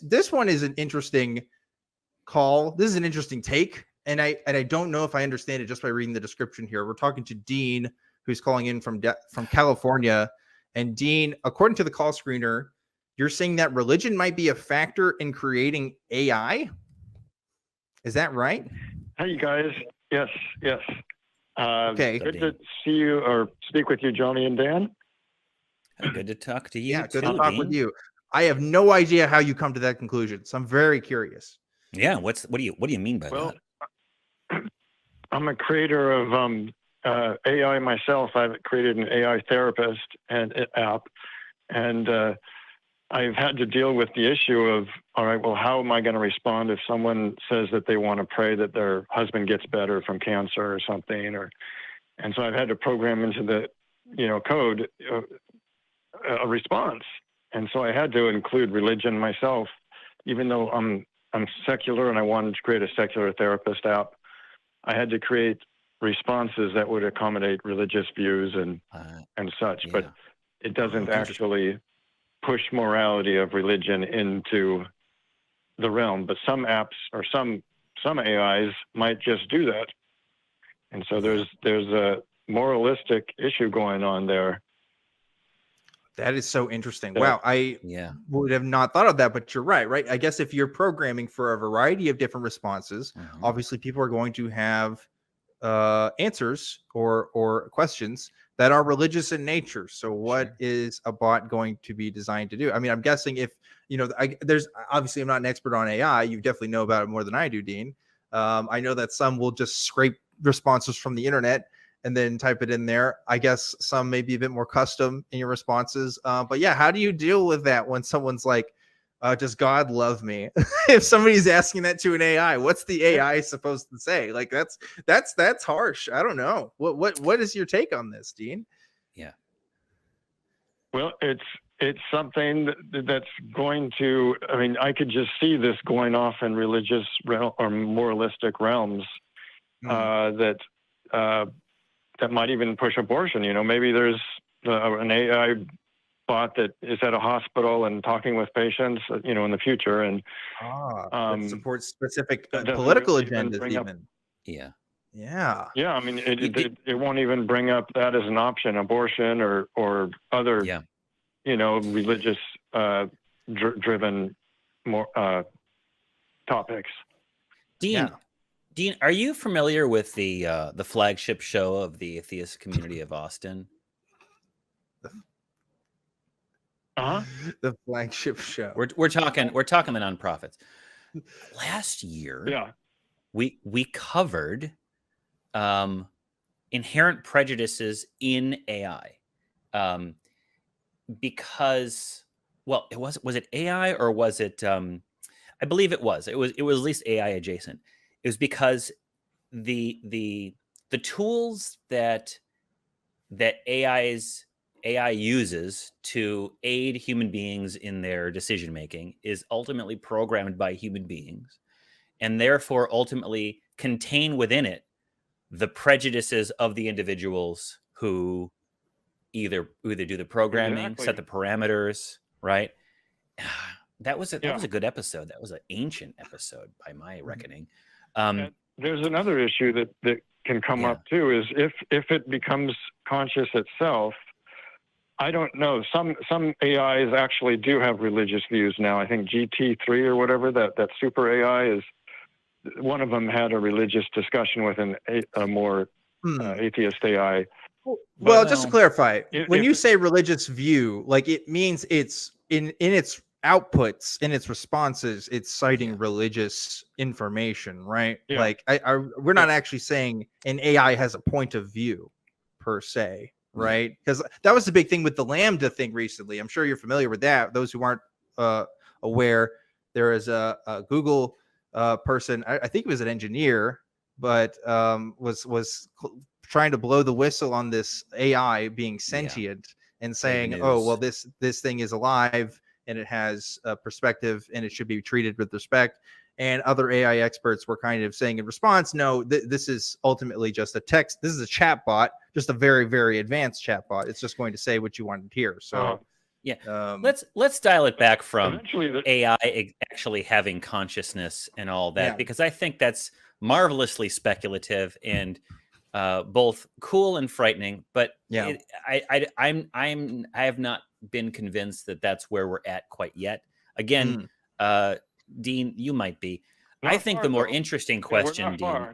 This one is an interesting call. This is an interesting take. And I don't know if I understand it just by reading the description here. We're talking to Dean, who's calling in from California. And Dean, according to the call screener, you're saying that religion might be a factor in creating AI? Is that right? Hey, you guys. Yes. Okay. Good to see you or speak with you, Joni and Dan. Good to talk to you. Yeah, good too, to talk Dean. with you. I have no idea how you come to that conclusion, so I'm very curious. Yeah, what do you mean by that? I'm a creator of AI myself. I've created an AI therapist and app, and I've had to deal with the issue of, all right, well, how am I going to respond if someone says that they want to pray that their husband gets better from cancer or something, and so I've had to program into the code a response, and so I had to include religion myself, even though I'm secular and I wanted to create a secular therapist app. I had to create responses that would accommodate religious views and such, but it doesn't actually push morality of religion into the realm. But some apps or some AIs might just do that, and so there's a moralistic issue going on there. That is so interesting. Wow, I would have not thought of that, but you're right? I guess if you're programming for a variety of different responses, obviously people are going to have answers or questions that are religious in nature. So what is a bot going to be designed to do? I mean, I'm guessing if, there's obviously, I'm not an expert on AI. You definitely know about it more than I do, Dean. I know that some will just scrape responses from the internet and then type it in there. I guess some may be a bit more custom in your responses. But yeah, how do you deal with that when someone's like, does God love me? If somebody's asking that to an AI, what's the AI supposed to say? Like that's harsh. I don't know. What is your take on this, Dean? Yeah. Well, it's something that's going to, I mean, I could just see this going off in religious or moralistic realms that might even push abortion. Maybe there's an AI bot that is at a hospital and talking with patients, in the future, and that supports specific political agendas even. Yeah. I mean, it won't even bring up that as an option, abortion or other, religious driven more topics. Dean, are you familiar with the flagship show of the Atheist Community of Austin? The flagship show. We're talking the nonprofits. Last year, we covered inherent prejudices in AI, because was it AI or was it? I believe it was. It was at least AI adjacent. It was because the tools that AI uses to aid human beings in their decision making is ultimately programmed by human beings, and therefore ultimately contain within it the prejudices of the individuals who either do the programming, set the parameters, right? That was a good episode. That was an ancient episode by my reckoning. There's another issue that can come up too, is if it becomes conscious itself. I don't know. Some AIs actually do have religious views now. I think GT3 or whatever, that super AI is, one of them had a religious discussion with a more atheist AI. Well, just to clarify, when you say religious view, like it means it's in its outputs, in its responses, it's citing religious information, right? Like we're not actually saying an AI has a point of view per se. Right, because that was the big thing with the Lambda thing recently. I'm sure you're familiar with that. Those who aren't aware, there is a Google person. I think he was an engineer, but was trying to blow the whistle on this AI being sentient and saying, "Oh, well, this thing is alive and it has a perspective and it should be treated with respect." And other AI experts were kind of saying in response, no, this is ultimately just a text. This is a chat bot, just a very, very advanced chat bot. It's just going to say what you wanted to hear. So Yeah. Let's dial it back from AI actually having consciousness and all that, because I think that's marvelously speculative and both cool and frightening. But I have not been convinced that that's where we're at quite yet. Again, Dean, you might be. Not I think the more interesting question, Dean.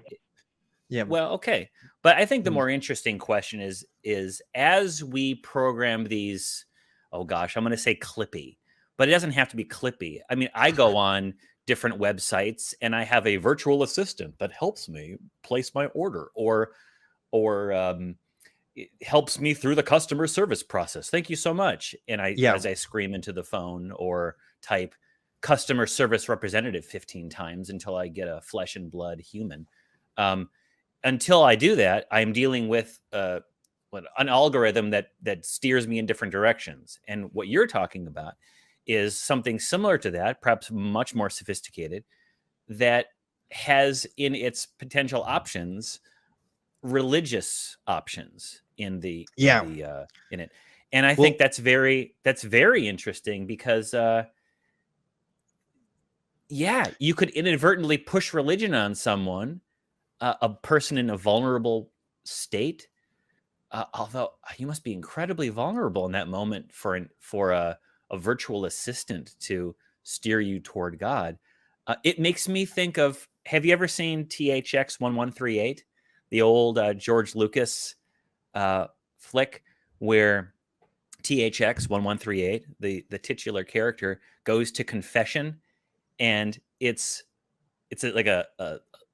Yeah. Well, okay. But I think the more interesting question is as we program these, oh gosh, I'm going to say clippy, but it doesn't have to be clippy. I mean, I go on different websites and I have a virtual assistant that helps me place my order or it helps me through the customer service process. Thank you so much. And as I scream into the phone or type customer service representative 15 times until I get a flesh and blood human. Until I do that, I'm dealing with an algorithm that steers me in different directions. And what you're talking about is something similar to that, perhaps much more sophisticated, that has in its potential options religious options in it. And I think that's very interesting because you could inadvertently push religion on someone, a person in a vulnerable state, although you must be incredibly vulnerable in that moment for a virtual assistant to steer you toward God. It makes me think of, have you ever seen THX 1138, the old George Lucas flick where THX 1138, the titular character, goes to confession, and it's like a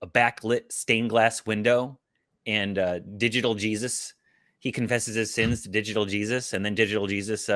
backlit stained glass window, and digital Jesus, he confesses his sins to digital Jesus, and then digital Jesus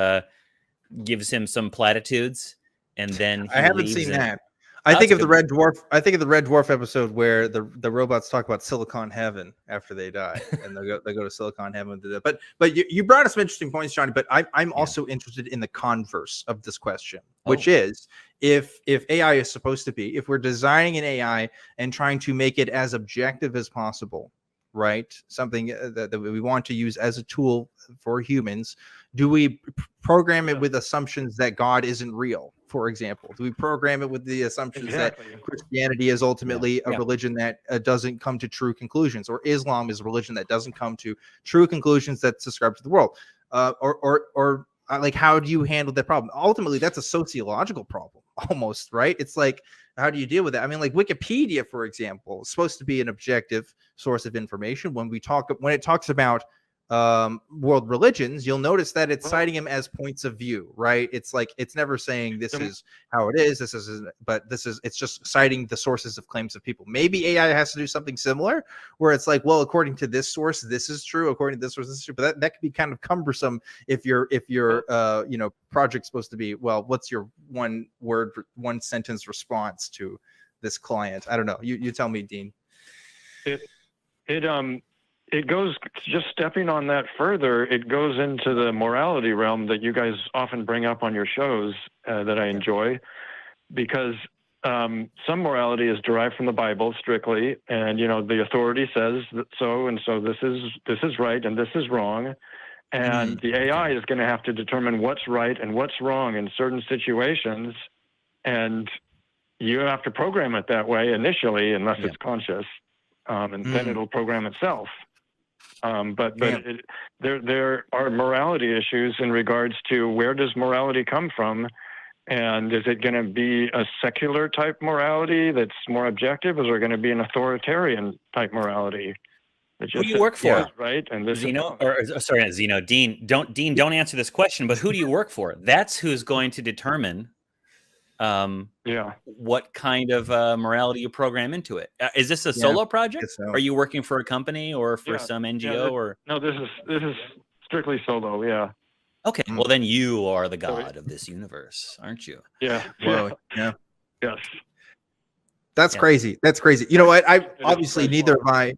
gives him some platitudes, and then I haven't seen that. I think of the Red Dwarf. I think of the Red Dwarf episode where the robots talk about Silicon Heaven after they die, and they go to Silicon Heaven to do that. But you brought up some interesting points, Johnny. But I'm also interested in the converse of this question, which is if AI is supposed to be, if we're designing an AI and trying to make it as objective as possible, right? Something that we want to use as a tool for humans. Do we program it with assumptions that God isn't real, for example? Do we program it with the assumptions that Christianity is ultimately a religion that doesn't come to true conclusions, or Islam is a religion that doesn't come to true conclusions that subscribe to the world? Or like, how do you handle that problem? Ultimately, that's a sociological problem almost, right? It's like, how do you deal with that? I mean, like Wikipedia, for example, is supposed to be an objective source of information. When it talks about world religions, you'll notice that it's citing them as points of view, right? It's like, it's never saying this is how it is, it's just citing the sources of claims of people. Maybe AI has to do something similar where it's like, well, according to this source, this is true, according to this source, this is true. But that could be kind of cumbersome if your project's supposed to be, well, what's your one sentence response to this client? I don't know. You tell me, Dean. It goes, just stepping on that further, it goes into the morality realm that you guys often bring up on your shows that I enjoy, because some morality is derived from the Bible strictly, and the authority says that so, and so this is right and this is wrong, and the AI is going to have to determine what's right and what's wrong in certain situations, and you have to program it that way initially, unless it's conscious, and then it'll program itself. But there are morality issues in regards to where does morality come from, and is it going to be a secular type morality that's more objective, or is there going to be an authoritarian type morality? Who do you work for? Right, and this Zeno, Zeno, Dean, don't answer this question, but who do you work for? That's who's going to determine what kind of morality you program into it. Is this a solo project? So. Are you working for a company or for some NGO? Or no, this is strictly solo. Yeah. Okay. Well, then you are the god of this universe, aren't you? Yeah. Whoa. Yeah. Yes. That's crazy. That's crazy. You know what? I obviously neither of my.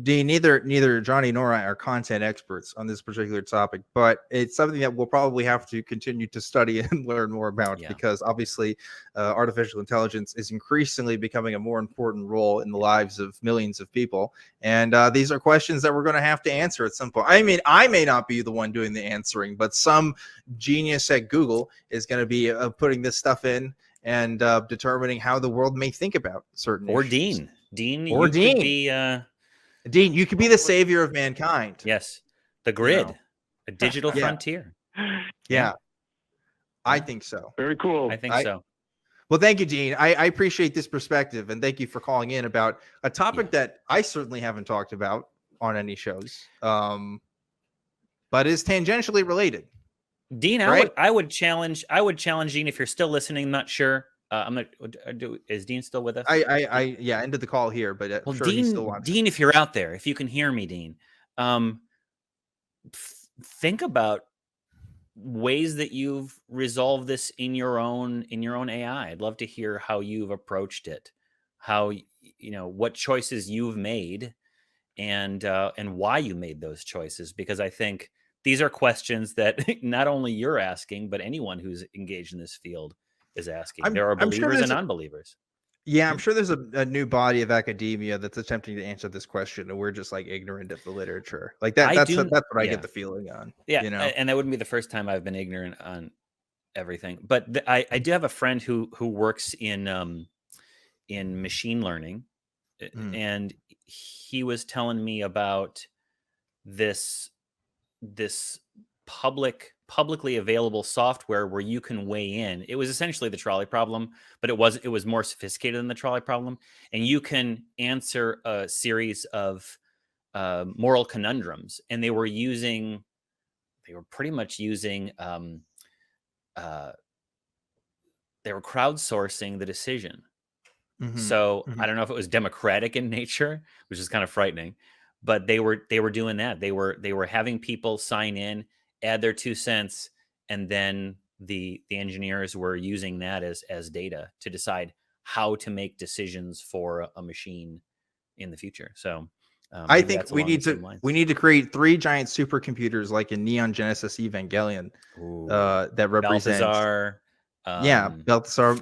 Dean, neither Johnny nor I are content experts on this particular topic, but it's something that we'll probably have to continue to study and learn more about, because obviously artificial intelligence is increasingly becoming a more important role in the lives of millions of people. And these are questions that we're going to have to answer at some point. I mean, I may not be the one doing the answering, but some genius at Google is going to be putting this stuff in and determining how the world may think about certain issues. Dean, or you Dean. could be... Dean, you could be the savior of mankind. Yes. The grid, You know? a digital frontier. Yeah. I think so. Very cool. I think so. Well, thank you, Dean. I appreciate this perspective, and thank you for calling in about a topic that I certainly haven't talked about on any shows, but is tangentially related. Dean, right? I would challenge Dean, if you're still listening. I'm not sure. I'm not. Is Dean still with us? I ended the call here, but well, sure, Dean, he's still watching. Dean, if you're out there, if you can hear me, Dean, think about ways that you've resolved this in your own AI. I'd love to hear how you've approached it, how what choices you've made, and why you made those choices. Because I think these are questions that not only you're asking, but anyone who's engaged in this field is asking. There are believers and non-believers. Yeah, I'm sure there's a new body of academia that's attempting to answer this question, and we're just like ignorant of the literature. Like that. That's what I get the feeling on. Yeah, and that wouldn't be the first time I've been ignorant on everything. But I do have a friend who works in machine learning, and he was telling me about this publicly available software where you can weigh in. It was essentially the trolley problem, but it was more sophisticated than the trolley problem. And you can answer a series of moral conundrums. And they were pretty much using, they were crowdsourcing the decision. So I don't know if it was democratic in nature, which is kind of frightening, but they were doing that. They were having people sign in, add their 2 cents, and then the engineers were using that as data to decide how to make decisions for a machine in the future. So I think we need to create 3 giant supercomputers like in Neon Genesis Evangelion that represent Balthazar, Balthazar,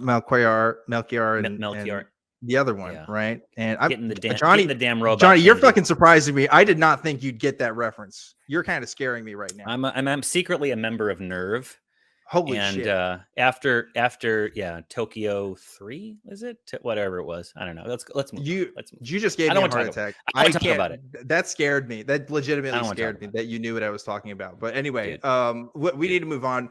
Melchior, and the other one, right? And getting the damn robot. Johnny, you're fucking surprising me. I did not think you'd get that reference. You're kind of scaring me right now. I'm secretly a member of Nerve. Holy shit! After Tokyo 3, is it? Whatever it was, I don't know. Let's move. You just gave me a heart attack. I can't talk about it. That scared me. That legitimately scared me that you knew what I was talking about. But anyway, we need to move on.